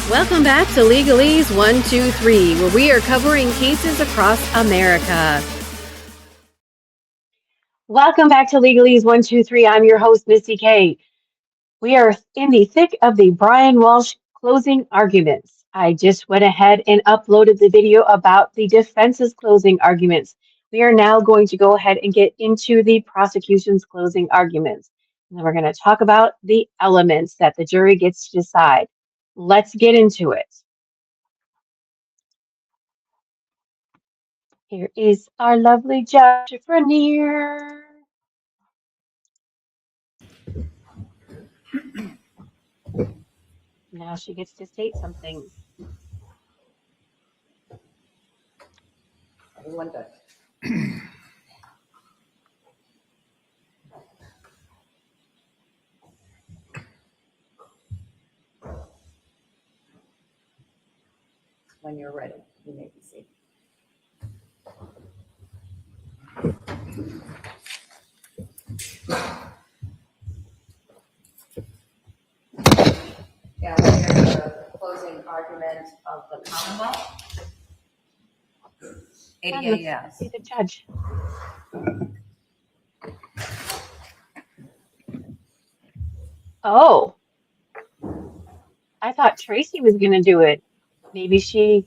Welcome back to Legalese 123, where we are covering cases across America. Welcome back to Legalese 123. I'm your host, Missy K. We are in the thick of the Brian Walshe closing arguments. I just went ahead and uploaded the video about the defense's closing arguments. We are now going to go ahead and get into the prosecution's closing arguments. And then we're going to talk about the elements that the jury gets to decide. Let's get into it. Here is our lovely Judge Frenier. Now she gets to state some things. Everyone good. When you're ready, you may be seated. Yeah, we'll hear the closing argument of the Commonwealth. 88 yes. See the judge. Oh, I thought Tracy was going to do it. Maybe she.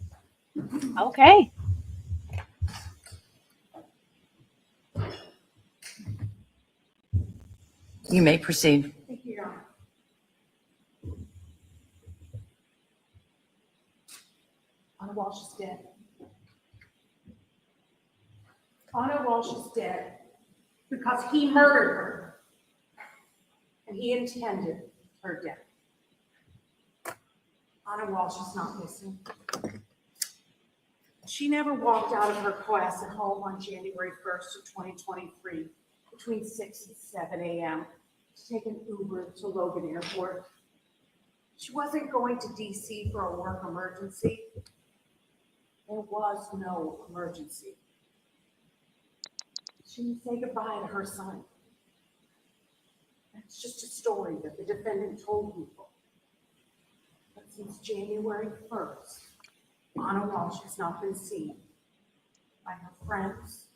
Okay. You may proceed. Thank you, Your Honor. Anna Walshe is dead. Anna Walshe is dead because he murdered her, and he intended her death. Anna Walshe is not missing. She never walked out of her class at home on January 1st of 2023 between 6 and 7 a.m. to take an Uber to Logan Airport. She wasn't going to DC for a work emergency. There was no emergency. She didn't say goodbye to her son. That's just a story that the defendant told people. But since January 1st, Anna Walshe has not been seen by her friends,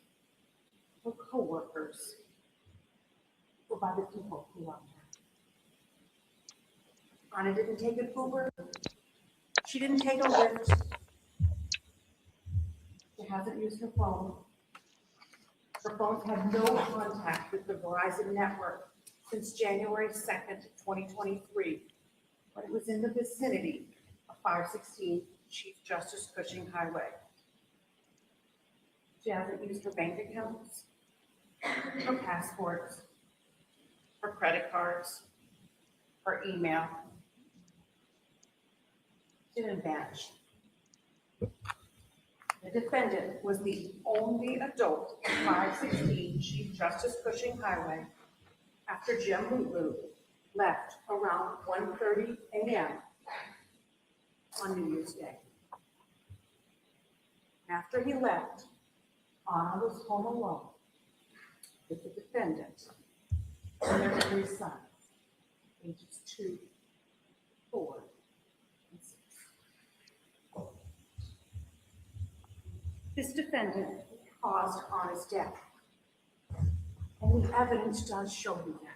her coworkers, or by the people who loved her. Anna didn't take an Uber. She didn't take a Lyft. She hasn't used her phone. Her phone's had no contact with the Verizon network since January 2nd, 2023, when it was in the vicinity of 516 Chief Justice Cushing Highway. She hasn't used her bank accounts, her passports, her credit cards, her email. She didn't vanish. The defendant was the only adult at 516 Chief Justice Cushing Highway after Jim Lulu left around 1:30 a.m. on New Year's Day. After he left, Anna was home alone with the defendant and their 3 sons, ages 2, 4, and 6. This defendant caused Anna's death, and the evidence does show you that.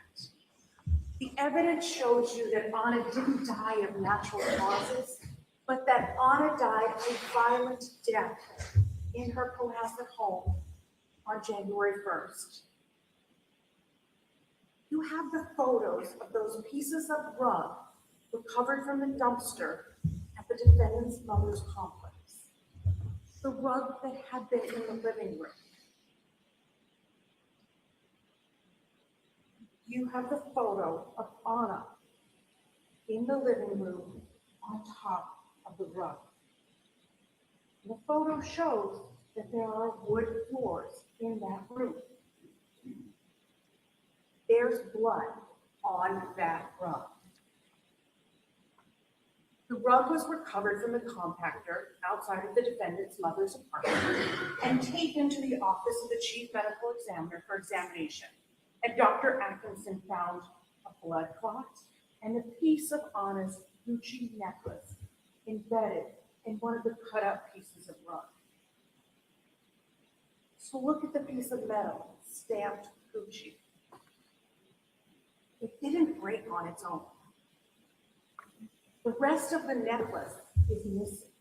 The evidence shows you that Anna didn't die of natural causes, but that Anna died a violent death in her Cohasset home on January 1st. You have the photos of those pieces of rug recovered from the dumpster at the defendant's mother's complex. The rug that had been in the living room. You have the photo of Anna in the living room on top of the rug. The photo shows that there are wood floors in that room. There's blood on that rug. The rug was recovered from the compactor outside of the defendant's mother's apartment and taken to the office of the chief medical examiner for examination. And Dr. Atkinson found a blood clot and a piece of Anna's Gucci necklace embedded in one of the cut up pieces of rug. So look at the piece of metal stamped Gucci. It didn't break on its own. The rest of the necklace is missing.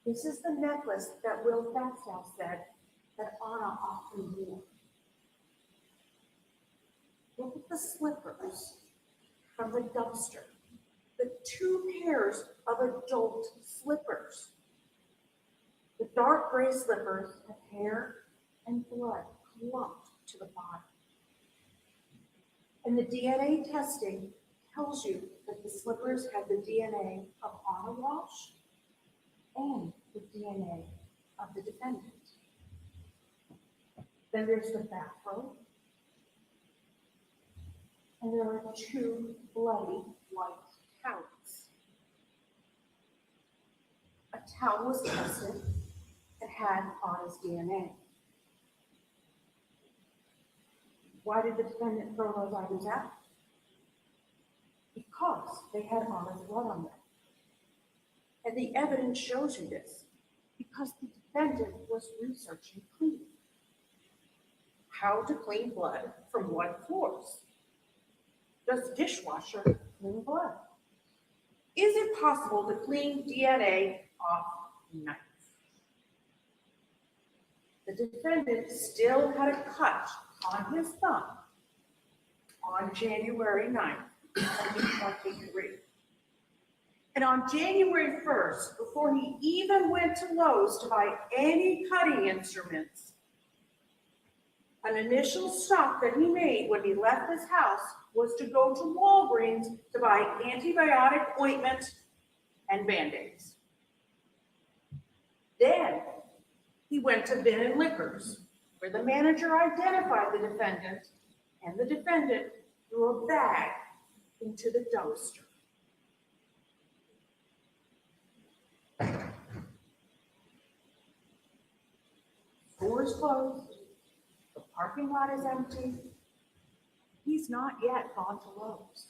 This is the necklace that Will Faxell said that Anna often wore. Look at the slippers from the dumpster. The 2 pairs of adult slippers. The dark gray slippers have hair and blood clumped to the bottom. And the DNA testing tells you that the slippers had the DNA of Anna Walshe and the DNA of the defendant. Then there's the bathrobe. And there are 2 bloody white towels. A towel was tested and had Anna's DNA. Why did the defendant throw those items out? Because they had Anna's blood on them. And the evidence shows you this, because the defendant was researching cleaning. How to clean blood from what floors? Does dishwasher clean blood? Is it possible to clean DNA off knife? The defendant still had a cut on his thumb on January 9th, 2023. And on January 1st, before he even went to Lowe's to buy any cutting instruments, an initial stop that he made when he left his house was to go to Walgreens to buy antibiotic ointment and Band-Aids. Then he went to Bin and Liquors, where the manager identified the defendant, and the defendant threw a bag into the dumpster. Store is closed. The parking lot is empty. He's not yet gone to Lowe's.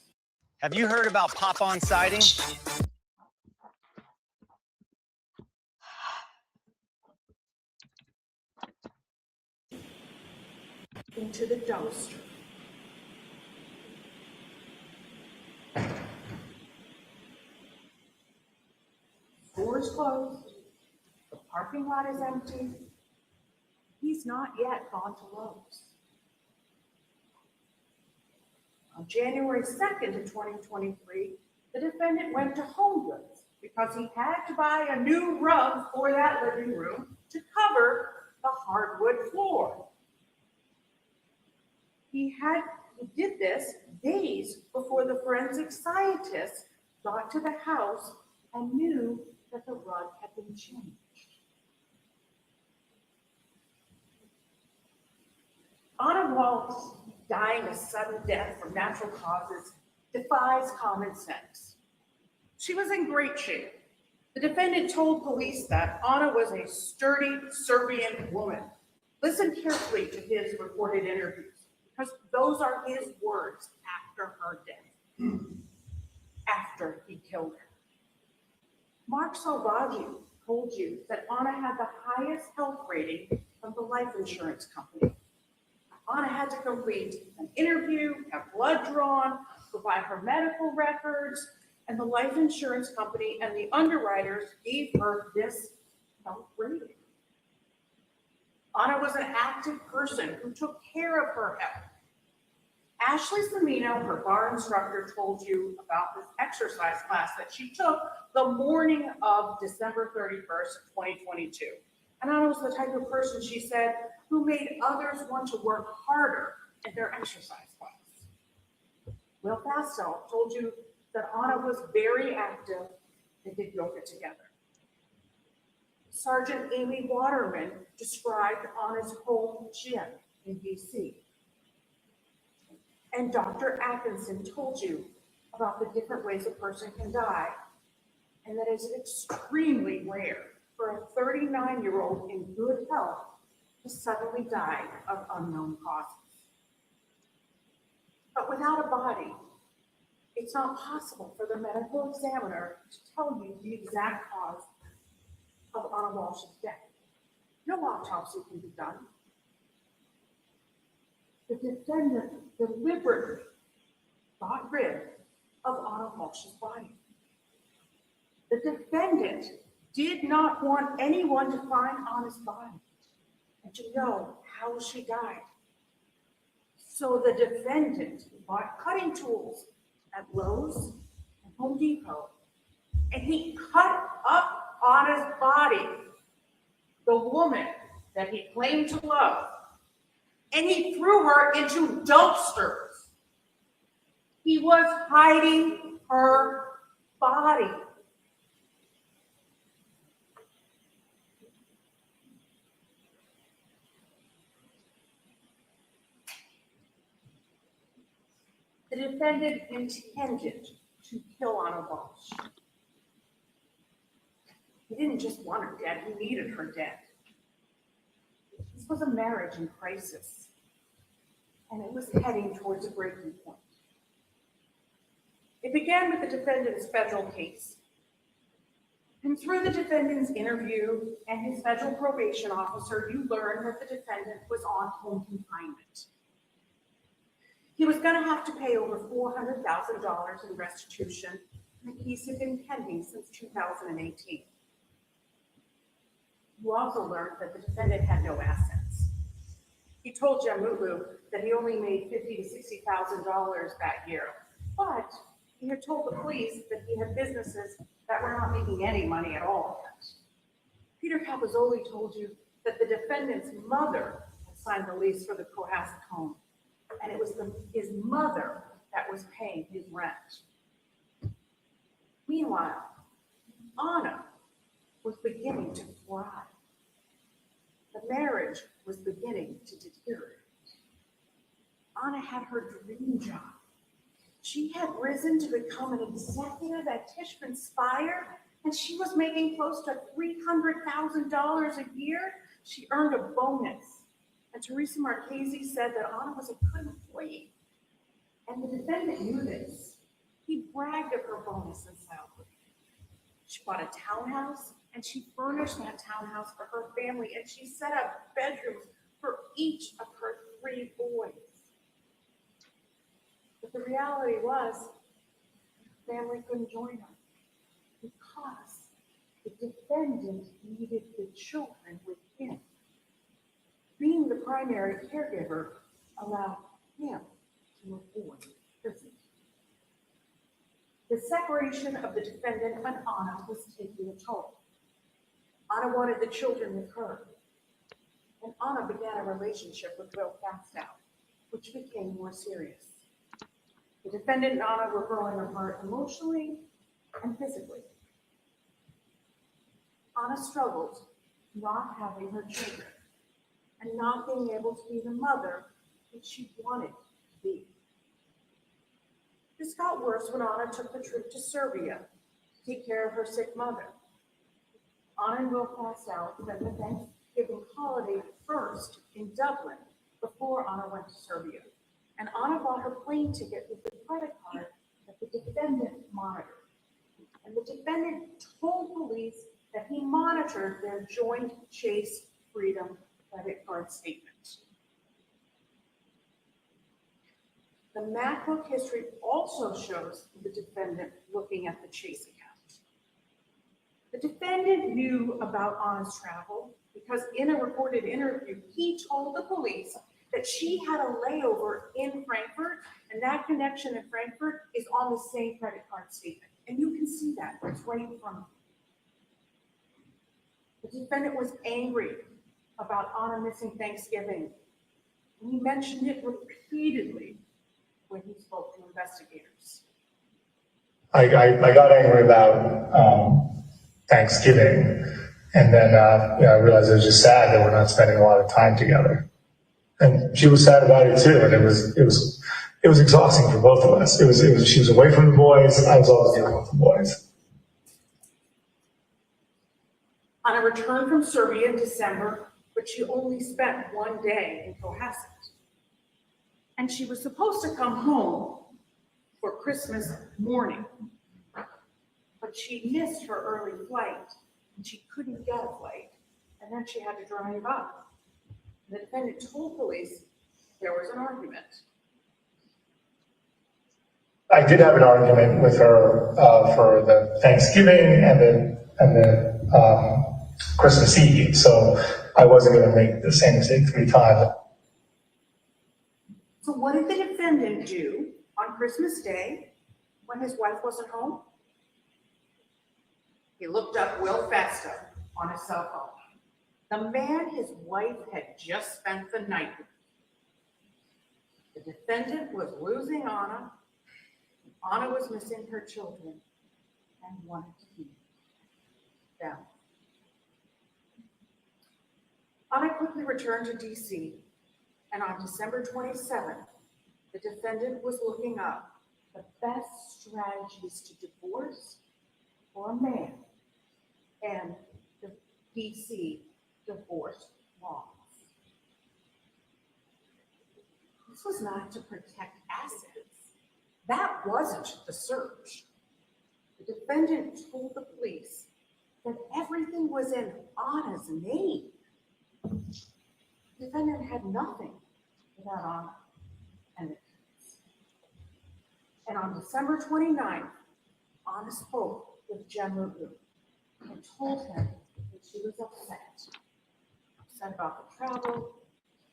Have you heard about pop-on siding? Into the dumpster. Store is closed. The parking lot is empty. He's not yet gone to Lowe's. On January 2nd of 2023, the defendant went to Home Goods because he had to buy a new rug for that living room to cover the hardwood floor. He did this days before the forensic scientists got to the house and knew that the rug had been changed. Anna Walshe dying a sudden death from natural causes defies common sense. She was in great shape. The defendant told police that Anna was a sturdy Serbian woman. Listen carefully to his recorded interviews, because those are his words after her death, after he killed her. Mark Salvaggi told you that Anna had the highest health rating from the life insurance company. Anna had to complete an interview, have blood drawn, provide her medical records, and the life insurance company and the underwriters gave her this health rating. Anna was an active person who took care of her health. Ashley Semino, her bar instructor, told you about this exercise class that she took the morning of December 31st, 2022. And Anna was the type of person, she said, who made others want to work harder in their exercise class. Will Faxell told you that Anna was very active and did yoga together. Sergeant Amy Waterman described Anna's home gym in BC. And Dr. Atkinson told you about the different ways a person can die, and that it's extremely rare for a 39-year-old in good health to suddenly die of unknown causes. But without a body, It's not possible for the medical examiner to tell you the exact cause of Anna Walshe's death. No autopsy can be done. The defendant deliberately got rid of Anna Walshe's body. The defendant did not want anyone to find Anna's body and to know how she died. So the defendant bought cutting tools at Lowe's and Home Depot, and he cut up Anna's body, the woman that he claimed to love, and he threw her into dumpsters. He was hiding her body. The defendant intended to kill Anna Walshe. He didn't just want her dead, he needed her dead. This was a marriage in crisis, and it was heading towards a breaking point. It began with the defendant's federal case. And through the defendant's interview and his federal probation officer, you learn that the defendant was on home confinement. He was going to have to pay over $400,000 in restitution, and the case had been pending since 2018. You also learned that the defendant had no assets. He told Jamulu that he only made $50,000 to $60,000 that year, but he had told the police that he had businesses that were not making any money at all. Peter Capozzoli told you that the defendant's mother had signed the lease for the Cohasset home, and it was his mother that was paying his rent. Meanwhile, Anna was beginning to thrive. The marriage was beginning to deteriorate. Anna had her dream job. She had risen to become an executive at Tishman Speyer, and she was making close to $300,000 a year. She earned a bonus. And Teresa Marchese said that Anna was a good employee. And the defendant knew this. He bragged of her bonus and salary. She bought a townhouse, and she furnished that townhouse for her family, and she set up bedrooms for each of her 3 boys. But the reality was, the family couldn't join her because the defendant needed the children with him. Being the primary caregiver allowed him to avoid prison. The separation of the defendant and Anna was taking a toll. Anna wanted the children with her, and Anna began a relationship with Will Fastow, which became more serious. The defendant and Anna were growing apart emotionally and physically. Anna struggled not having her children and not being able to be the mother that she wanted to be. This got worse when Anna took the trip to Serbia to take care of her sick mother. Anna and Will Fastow spent the Thanksgiving holiday first in Dublin before Anna went to Serbia. And Anna bought her plane ticket with the credit card that the defendant monitored. And the defendant told police that he monitored their joint Chase Freedom credit card statement. The MacBook history also shows the defendant looking at the Chase account. The defendant knew about Anna's travel because in a recorded interview, he told the police that she had a layover in Frankfurt, and that connection in Frankfurt is on the same credit card statement. And you can see that, it's right in front of you. The defendant was angry about Anna missing Thanksgiving, and he mentioned it repeatedly when he spoke to investigators. I got angry about Thanksgiving, and then I realized it was just sad that we're not spending a lot of time together. And she was sad about it too, and it was exhausting for both of us. She was away from the boys. I was always dealing with the boys. Anna returned from Serbia in December, but she only spent 1 day in Cohasset. And she was supposed to come home for Christmas morning. But she missed her early flight, and she couldn't get a flight, and then she had to drive up. The defendant told police there was an argument. I did have an argument with her for the Thanksgiving and the Christmas Eve, so I wasn't going to make the same mistake 3 times. So what did the defendant do on Christmas Day when his wife wasn't home? He looked up Will Festa on his cell phone, the man his wife had just spent the night with. The defendant was losing Anna. Anna was missing her children and wanted to keep them. Anna quickly returned to DC, and on December 27th, the defendant was looking up the best strategies to divorce for a man and the DC divorce laws. This was not to protect assets. That wasn't the search. The defendant told the police that everything was in Anna's name. The defendant had nothing without Anna and the kids. And on December 29th, Anna spoke with Jen LaRue and told him that she was upset about the travel,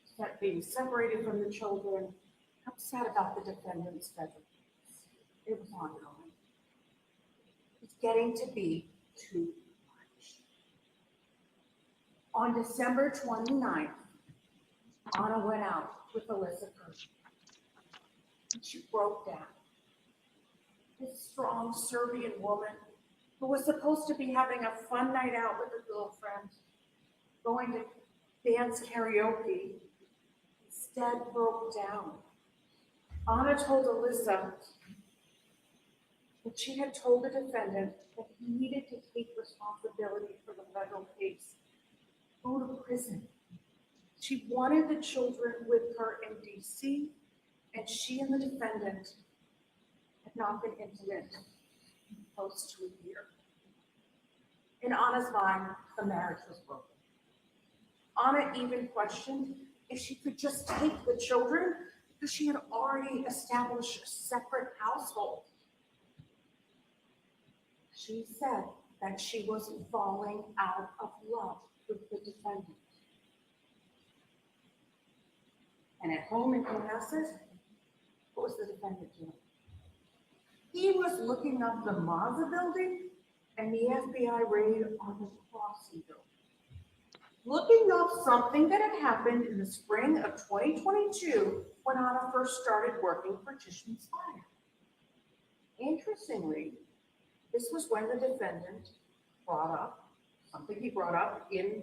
upset being separated from the children, upset about the defendant's schedule. It was ongoing. It's getting to be too much. On December 29th, Anna went out with Alyssa Kirsch. She broke down. This strong Serbian woman who was supposed to be having a fun night out with her girlfriend, going to dance karaoke, instead broke down. Anna told Alyssa that she had told the defendant that he needed to take responsibility for the federal case, go to prison. She wanted the children with her in DC, and she and the defendant had not been intimate close to a year. In Anna's mind, the marriage was broken. Anna even questioned if she could just take the children because she had already established a separate household. She said that she was falling out of love with the defendant. And at home in Cohasset, what was the defendant doing? He was looking up the Mazda building and the FBI raid on the Crossing building. Looking up something that had happened in the spring of 2022 when Anna first started working for Tishman's Fire. Interestingly, this was when the defendant brought up something he brought up in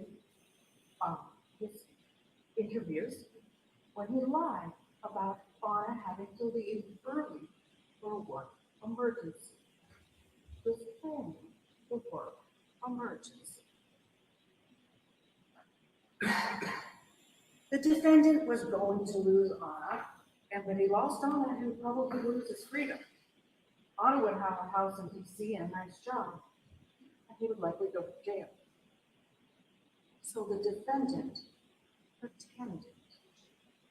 his interviews when he lied about Anna having to leave early for a work emergency. He was planning the work emergency. The defendant was going to lose Anna, and when he lost Anna, he would probably lose his freedom. Anna would have a house in DC and a nice job, and he would likely go to jail. So the defendant pretended.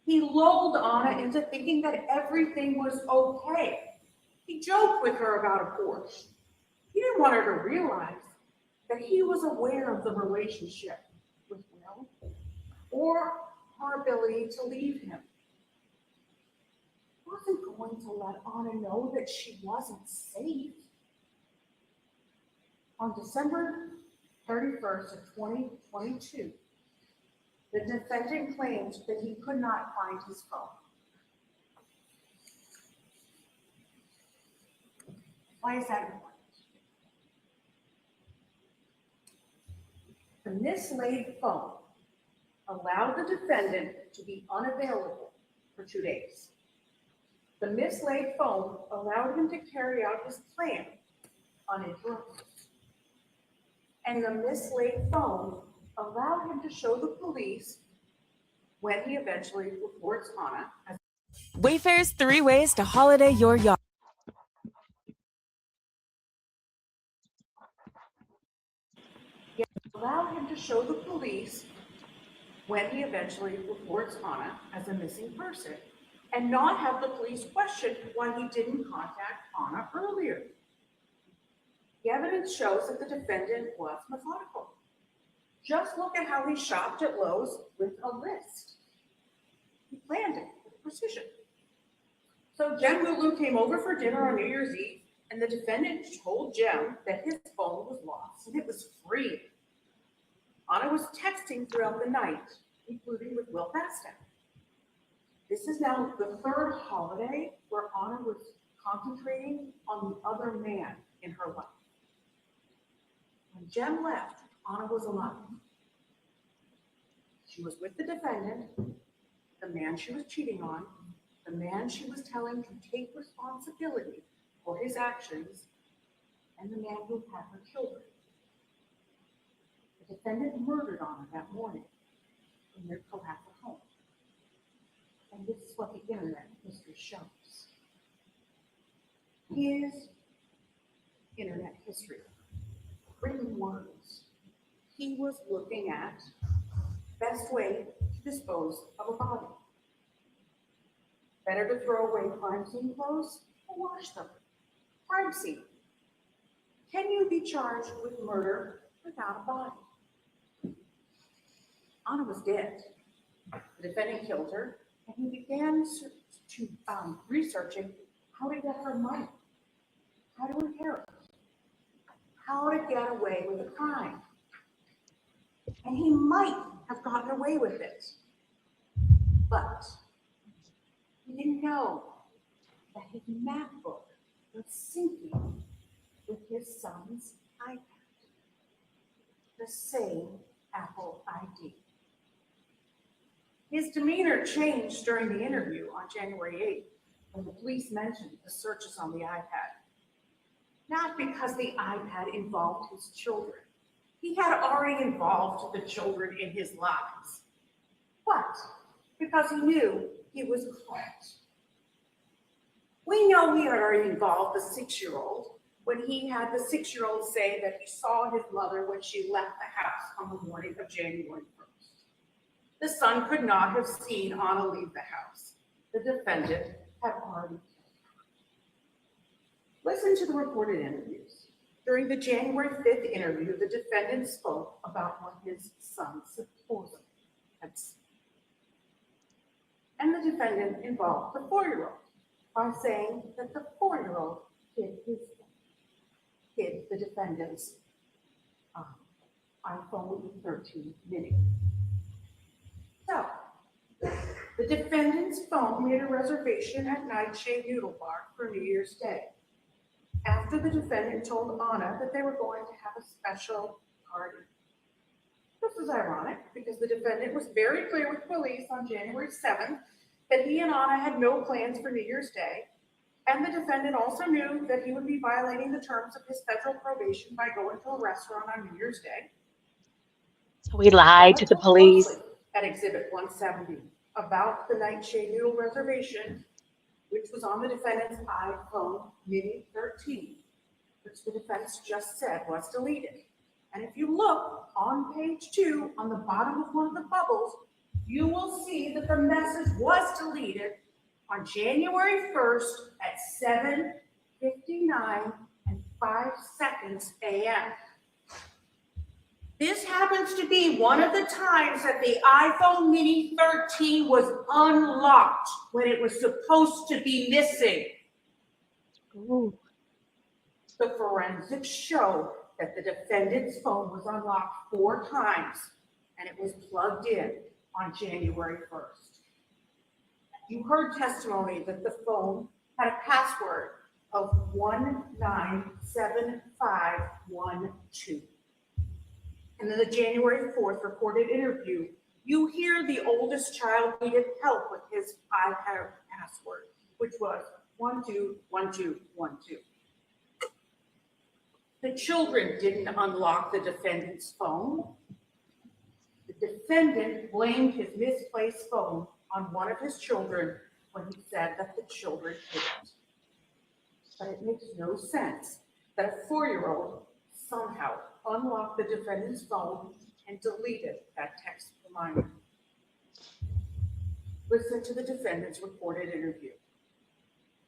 He lulled Anna into thinking that everything was okay. He joked with her about a Porsche. He didn't want her to realize that he was aware of the relationship with Will or her ability to leave him. He wasn't going to let Anna know that she wasn't safe. On December 31st of 2022, the defendant claimed that he could not find his phone. Why is that important? The mislaid phone allowed the defendant to be unavailable for 2 days. The mislaid phone allowed him to carry out his plan uninterrupted. And the mislaid phone allowed him to show the police when he eventually reports Anna as Wayfair's 3 ways to holiday your yard. allow him to show the police when he eventually reports Anna as a missing person, and not have the police question why he didn't contact Anna earlier. The evidence shows that the defendant was methodical. Just look at how he shopped at Lowe's with a list. He planned it with precision. So Jem Lulu came over for dinner on New Year's Eve, and the defendant told Jem that his phone was lost and it was free. Anna was texting throughout the night, including with Will Bastow. This is now the third holiday where Anna was concentrating on the other man in her life. When Jem left, Anna was alone. She was with the defendant, the man she was cheating on, the man she was telling to take responsibility for his actions, and the man who had her children. The defendant murdered Anna that morning in their Cohasset home. And this is what the internet history shows. His internet history, written words. He was looking at best way to dispose of a body. Better to throw away crime scene clothes or wash them. Crime scene. Can you be charged with murder without a body? Anna was dead. The defendant killed her, and he began researching how to get her money, how to inherit, how to get away with a crime. And he might have gotten away with it, but he didn't know that his MacBook was syncing with his son's iPad, the same Apple ID. His demeanor changed during the interview on January 8th when the police mentioned the searches on the iPad. Not because the iPad involved his children. He had already involved the children in his lives, but because he knew he was caught. We know he had already involved the 6-year-old when he had the 6-year-old say that he saw his mother when she left the house on the morning of January 1st. The son could not have seen Anna leave the house. The defendant had already killed her. Listen to the recorded interviews. During the January 5th interview, the defendant spoke about what his son supposedly had seen. And the defendant involved the 4-year-old by saying that the 4-year-old hid the defendant's iPhone 13 mini. So, the defendant's phone made a reservation at Nightshade Noodle Bar for New Year's Day, after the defendant told Anna that they were going to have a special party. This is ironic because the defendant was very clear with police on January 7th that he and Anna had no plans for New Year's Day, and the defendant also knew that he would be violating the terms of his federal probation by going to a restaurant on New Year's Day. So he lied to the police. At Exhibit 170 about the Nightshade Noodle reservation, which was on the defendant's iPhone Mini 13, which the defense just said was deleted. And if you look on page 2, on the bottom of one of the bubbles, you will see that the message was deleted on January 1st at 7:59 and 5 seconds a.m. This happens to be one of the times that the iPhone Mini 13 was unlocked when it was supposed to be missing. Ooh. The forensics show that the defendant's phone was unlocked 4 times and it was plugged in on January 1st. You heard testimony that the phone had a password of 197512. And in the January 4th recorded interview, you hear the oldest child needed help with his iPad password, which was 121212. The children didn't unlock the defendant's phone. The defendant blamed his misplaced phone on one of his children when he said that the children hid it. But it makes no sense that a 4-year-old somehow unlocked the defendant's phone and deleted that text reminder. Listen to the defendant's recorded interview.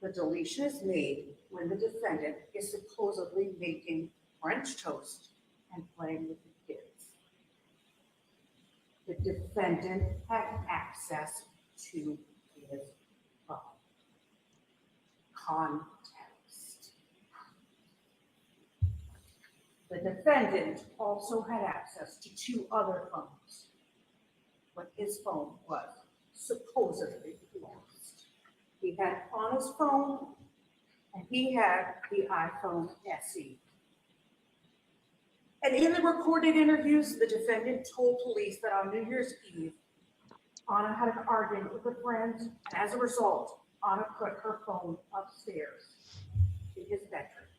The deletion is made when the defendant is supposedly making French toast and playing with the kids. The defendant had access to his phone. Context. The defendant also had access to 2 other phones, but his phone was supposedly lost. He had Anna's phone and he had the iPhone SE. And in the recorded interviews, the defendant told police that on New Year's Eve, Anna had an argument with a friend, and as a result, Anna put her phone upstairs in his bedroom.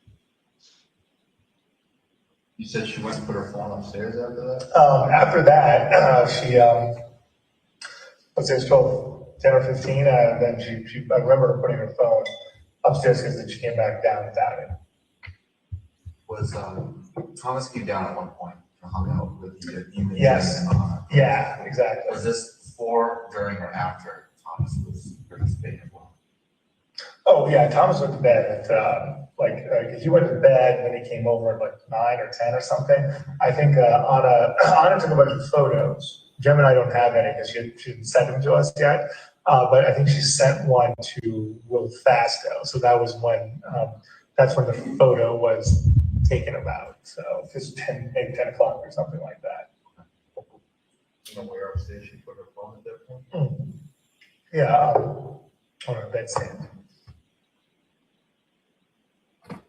You said she went and put her phone upstairs after that? After that, she, let's say it's 10 or 15, then she, I remember her putting her phone upstairs because then she came back down without it. Was Thomas came down at one point and hung out with the evening? Yes. Yeah, exactly. Was this before, during, or after Thomas was participating as well? Oh, yeah, Thomas went to bed at, he went to bed and then he came over at like 9 or 10 or something. I think Anna took a bunch of photos. Jem and I don't have any because she didn't send them to us yet. But I think she sent one to Will Fasto. So that was when, that's when the photo was taken about. So just maybe 10 o'clock or something like that. You know where upstairs she put her phone at that point? Yeah, on her bedstand.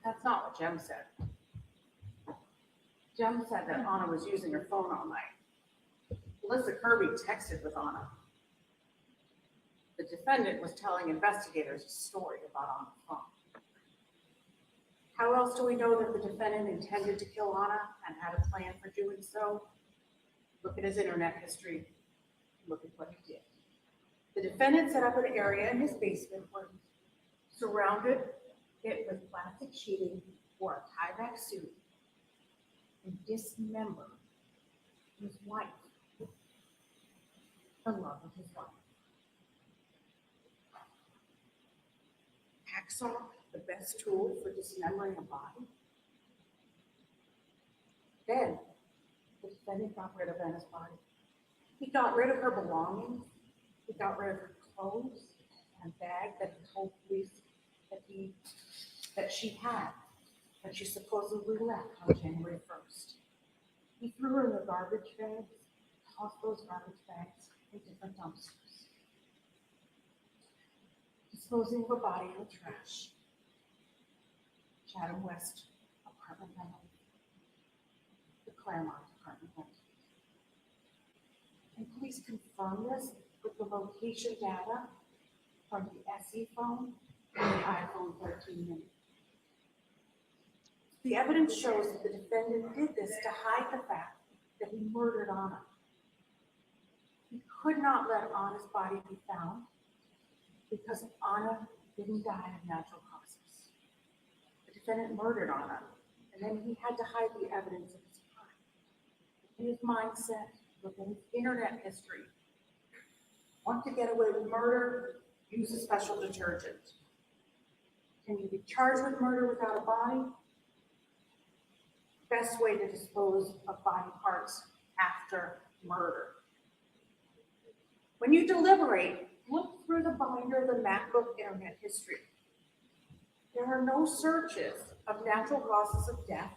That's not what Jem said. Jem said that Anna was using her phone all night. Melissa Kirby texted with Anna. The defendant was telling investigators a story about Anna's phone. How else do we know that the defendant intended to kill Anna and had a plan for doing so? Look at his internet history. Look at what he did. The defendant set up an area in his basement where he surrounded it with plastic sheeting, wore a tie-back suit, and dismembered his wife, the love of his life. Hacksaw, the best tool for dismembering a body. Then, the defendant got rid of Anna's body. He got rid of her belongings. He got rid of her clothes and bag that he told police that she had, that she supposedly left on January 1st. He threw her in the garbage bags, tossed those garbage bags in different dumpsters. Disposing of a body in the trash. Chatham West apartment rental. The Claremont apartment rental. And police confirm this with the location data from the SE phone and the iPhone 13 mini. The evidence shows that the defendant did this to hide the fact that he murdered Anna. He could not let Anna's body be found because Anna didn't die of natural causes. The defendant murdered Anna, and then he had to hide the evidence of his crime. In his mindset, look at his internet history. Want to get away with murder? Use a special detergent. Can you be charged with murder without a body? Best way to dispose of body parts after murder. When you deliberate, look through the binder of the MacBook internet history. There are no searches of natural causes of death,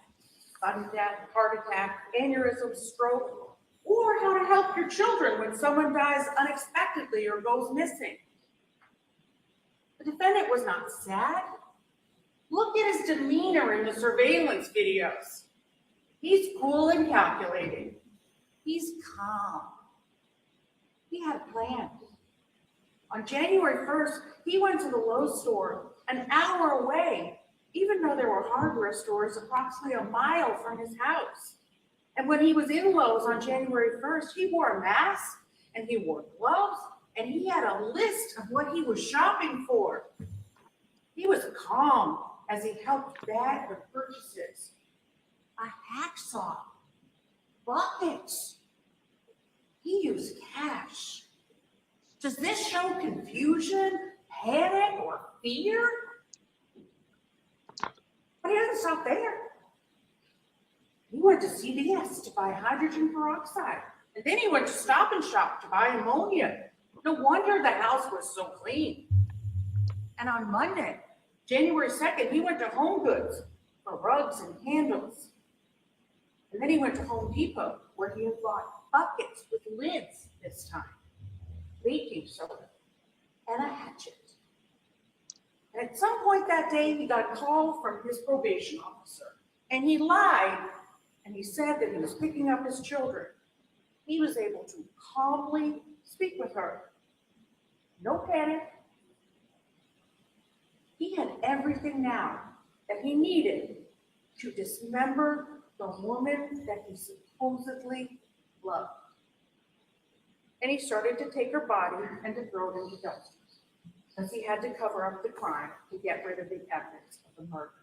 sudden death, heart attack, aneurysm, stroke, or how to help your children when someone dies unexpectedly or goes missing. The defendant was not sad. Look at his demeanor in the surveillance videos. He's cool and calculating. He's calm. He had a plan. On January 1st, he went to the Lowe's store an hour away, even though there were hardware stores approximately a mile from his house. And when he was in Lowe's on January 1st, he wore a mask and he wore gloves and he had a list of what he was shopping for. He was calm as he helped bag the purchases. A saw buckets. He used cash. Does this show confusion, panic, or fear? But he doesn't stop there. He went to CVS to buy hydrogen peroxide, and then he went to Stop and Shop to buy ammonia. No wonder the house was so clean. And on Monday, January 2nd, he went to Home Goods for rugs and handles. And then he went to Home Depot, where he had bought buckets with lids this time, baking soda, and a hatchet. And at some point that day, he got a call from his probation officer, and he lied, and he said that he was picking up his children. He was able to calmly speak with her. No panic. He had everything now that he needed to dismember the woman that he supposedly loved. And he started to take her body and to throw it into dumpsters, because he had to cover up the crime to get rid of the evidence of the murder.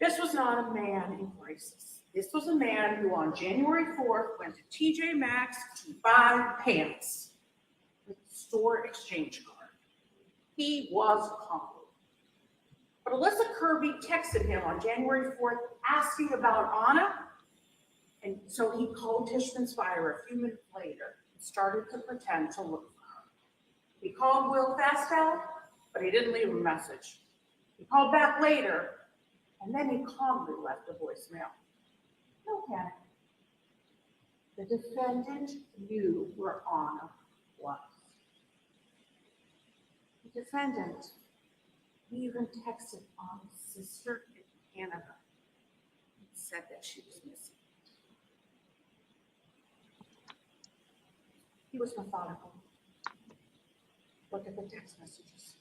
This was not a man in crisis. This was a man who on January 4th went to TJ Maxx to buy pants with a store exchange card. He was calm. But Alyssa Kirby texted him on January 4th asking about Anna. And so he called Tishman's Fire a few minutes later and started to pretend to look for her. He called Will Fastel, but he didn't leave a message. He called back later, and then he calmly left a voicemail. No panic. The defendant knew where Anna was. The defendant even texted Anna's sister in Canada and said that she was missing. He was methodical. Look at the text messages.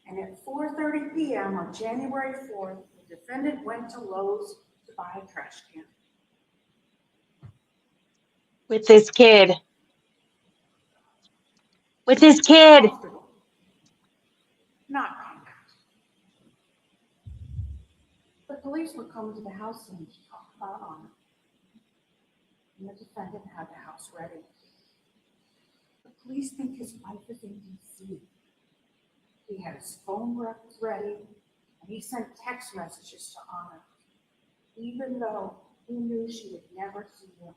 And at 4:30 p.m. on January 4th, the defendant went to Lowe's to buy a trash can. With this kid. With his kid. Comfortable. Not contact. The police were coming to the house soon to talk about Anna. And the defendant had the house ready. The police think his wife is in D.C. He had his phone records ready, and he sent text messages to Anna, even though he knew she would never see him.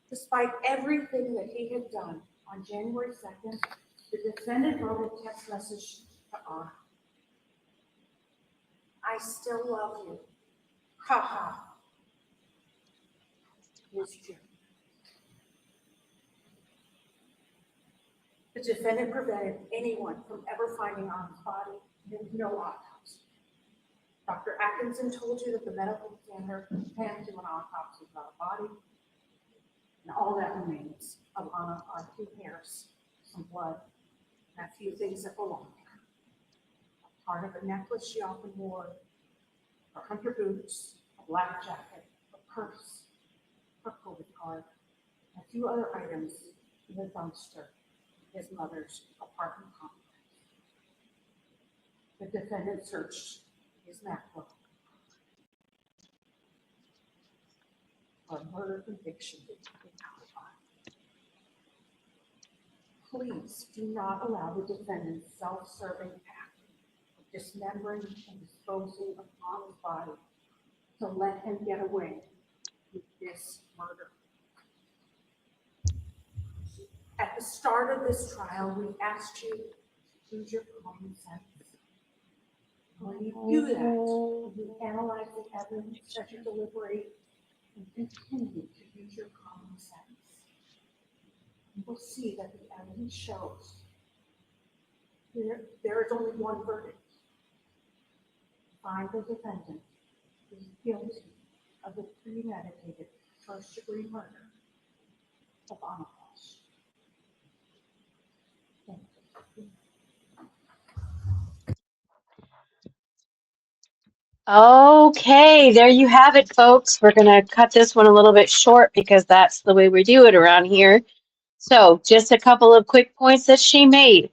Despite everything that he had done, on January 2nd, the defendant wrote a text message to Anna. I still love you. Ha ha. Here's Jim. The defendant prevented anyone from ever finding Anna's body. There was no autopsy. Dr. Atkinson told you that the medical examiner can't do an autopsy without a body. And all that remains of Anna are 2 hairs, some blood, and a few things that belong to her. A part of a necklace she often wore, her hunter boots, a black jacket, a purse, her COVID card, and a few other items in the dumpster in his mother's apartment complex. The defendant searched his MacBook for a murder conviction in alibi. Please do not allow the defendant's self-serving act of dismembering and disposing of Anna's body to let him get away with this murder. At the start of this trial, we asked you to use your common sense. When you do that, when you analyze the evidence that you deliberate and continue to use your common sense, you will see that the evidence shows there is only one verdict. Find the defendant is guilty of the premeditated first-degree murder of Anna Walshe. Thank you. Okay, there you have it, folks. We're going to cut this one a little bit short because that's the way we do it around here. So just a couple of quick points that she made.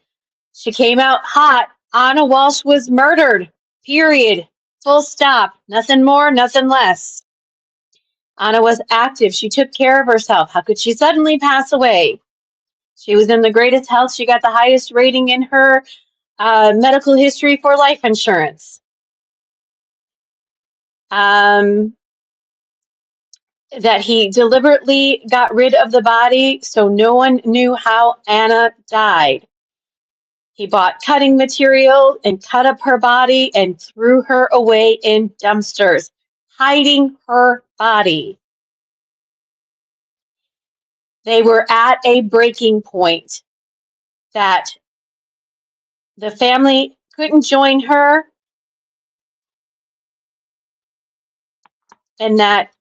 She came out hot. Anna Walshe was murdered, period. Full stop. Nothing more, nothing less. Anna was active. She took care of herself. How could she suddenly pass away? She was in the greatest health. She got the highest rating in her medical history for life insurance. That he deliberately got rid of the body so no one knew how Anna died. He bought cutting material and cut up her body and threw her away in dumpsters, hiding her body. They were at a breaking point that the family couldn't join her, and that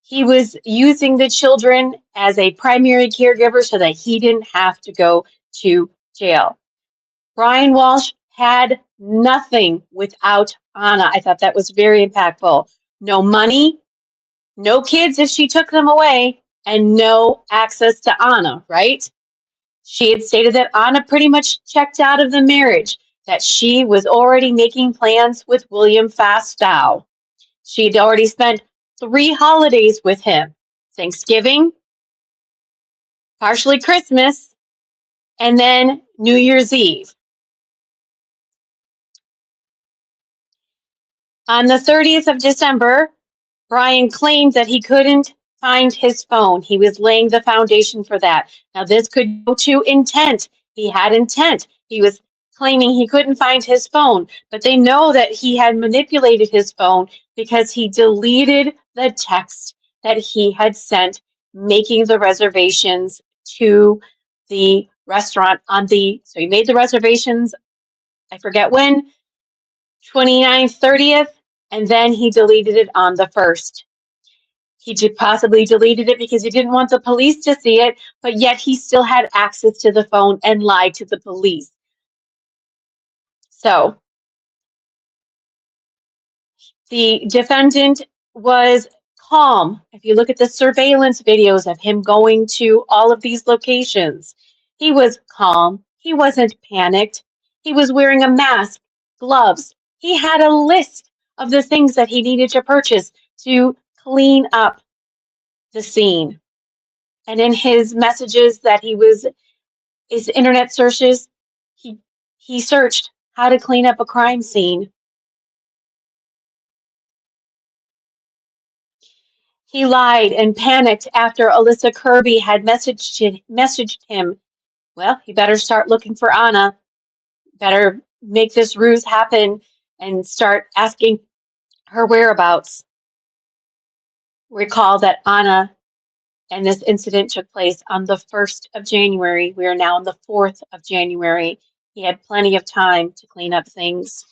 he was using the children as a primary caregiver so that he didn't have to go to jail. Brian Walshe had nothing without Anna. I thought that was very impactful. No money, no kids if she took them away, and no access to Anna, right? She had stated that Anna pretty much checked out of the marriage, that she was already making plans with William Fastow. She had already spent 3 holidays with him: Thanksgiving, partially Christmas, and then New Year's Eve. On the 30th of December, Brian claimed that he couldn't find his phone. He was laying the foundation for that. Now, this could go to intent. He had intent. He was claiming he couldn't find his phone, but they know that he had manipulated his phone because he deleted the text that he had sent making the reservations to the restaurant so he made the reservations, I forget when, 29th, 30th, and then he deleted it on the 1st. He possibly deleted it because he didn't want the police to see it, but yet he still had access to the phone and lied to the police. So the defendant was calm. If you look at the surveillance videos of him going to all of these locations, he was calm. He wasn't panicked. He was wearing a mask, gloves. He had a list of the things that he needed to purchase to clean up the scene. And in his messages that his internet searches, he searched how to clean up a crime scene. He lied and panicked after Alyssa Kirby had messaged him, well, you better start looking for Anna, better make this ruse happen and start asking her whereabouts. Recall that Anna and this incident took place on the 1st of January. We are now on the 4th of January. He had plenty of time to clean up things.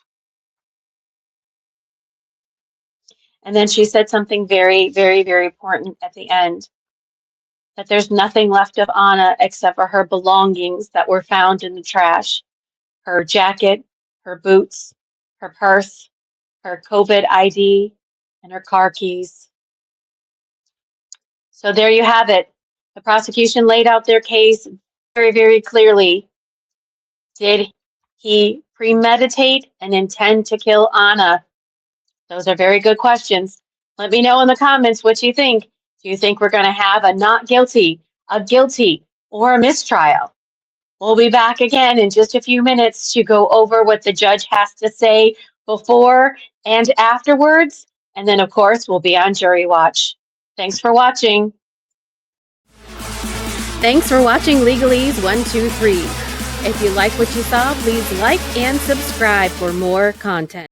And then she said something very, very, very important at the end, that there's nothing left of Anna except for her belongings that were found in the trash. Her jacket, her boots, her purse, her COVID ID, and her car keys. So there you have it. The prosecution laid out their case very, very clearly. Did he premeditate and intend to kill Anna? Those are very good questions. Let me know in the comments what you think. Do you think we're going to have a not guilty, a guilty, or a mistrial? We'll be back again in just a few minutes to go over what the judge has to say before and afterwards. And then, of course, we'll be on Jury Watch. Thanks for watching. Thanks for watching Legalese 123. If you like what you saw, please like and subscribe for more content.